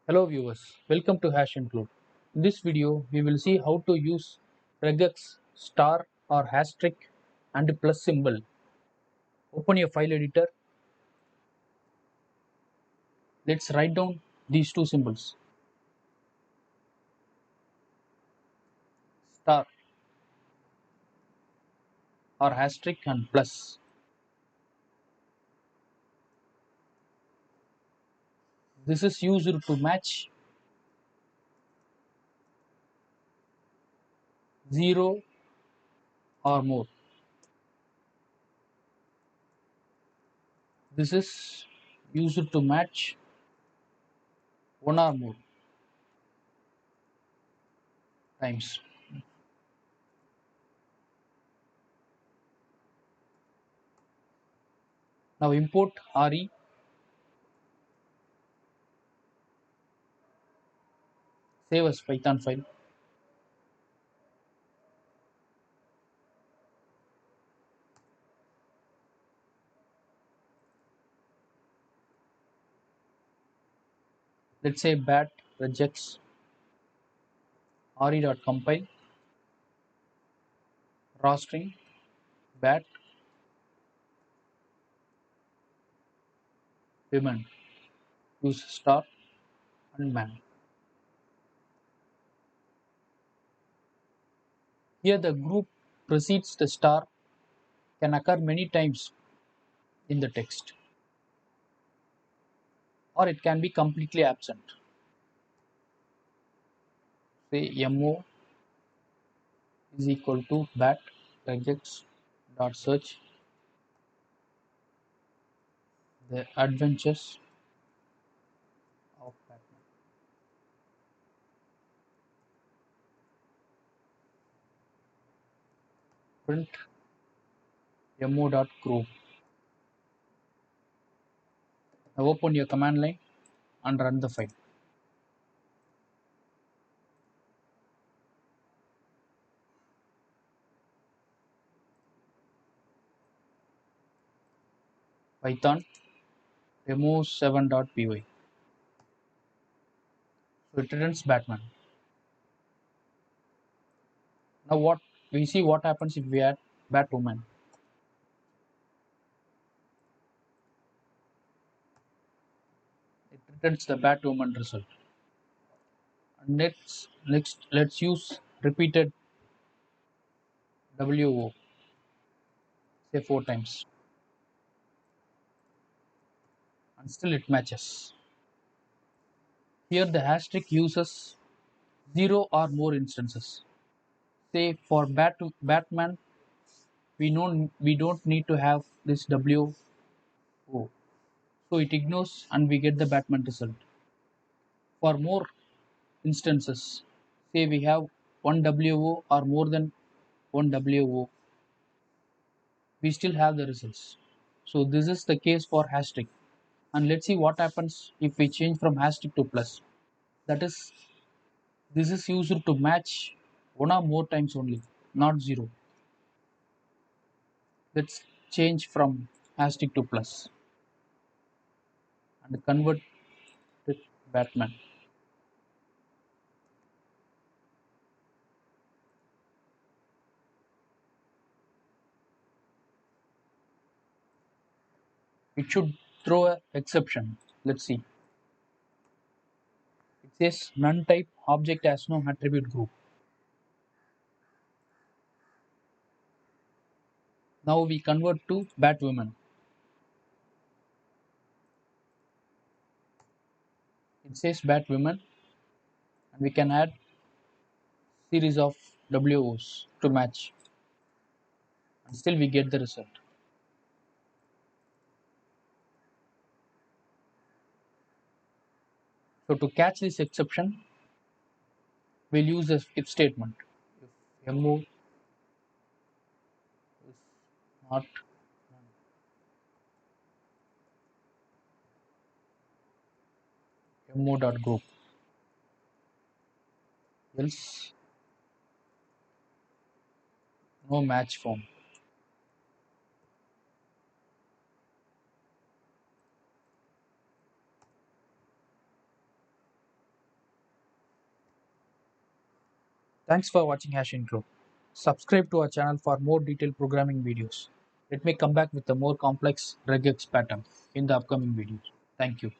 Hello viewers, welcome to Hash Include. In this video, we will see how to use regex star or asterisk and plus symbol. Open your file editor. Let's write down these two symbols, star or asterisk and plus. This is used to match 0 or more. This is used to match 1 or more times. Now import RE, save as Python file. Let's say bat regex re.compile raw string bat women use star and man. Here the group precedes the star can occur many times in the text, or it can be completely absent. Say mo is equal to bat regex dot search the adventures of Batman. Print mo dot group. Now open your command line and run the file. Python demo7.py. So it returns Batman. Now what we see what happens if we add Batwoman. It returns the Batwoman result. And let's use repeated WO, say 4 times, and still it matches. Here the asterisk uses 0 or more instances. Say for Batman, we don't need to have this WO, so it ignores and we get the Batman result. For more instances, say we have one WO or more than one WO, we still have the results. So this is the case for asterisk. And let's see what happens if we change from asterisk to plus. That is, this is used to match one or more times only, not 0. Let's change from asterisk to plus and convert it Batman. It should throw an exception. Let's see. It says none type object has no attribute group. Now we convert to Batwoman. It says Batwoman, and we can add series of WOs to match, and still we get the result. So to catch this exception, we'll use this if statement. If mo is not mo.group, else no match found. Thanks for watching Hash Intro. Subscribe to our channel for more detailed programming videos. Let me come back with a more complex regex pattern in the upcoming videos. Thank you.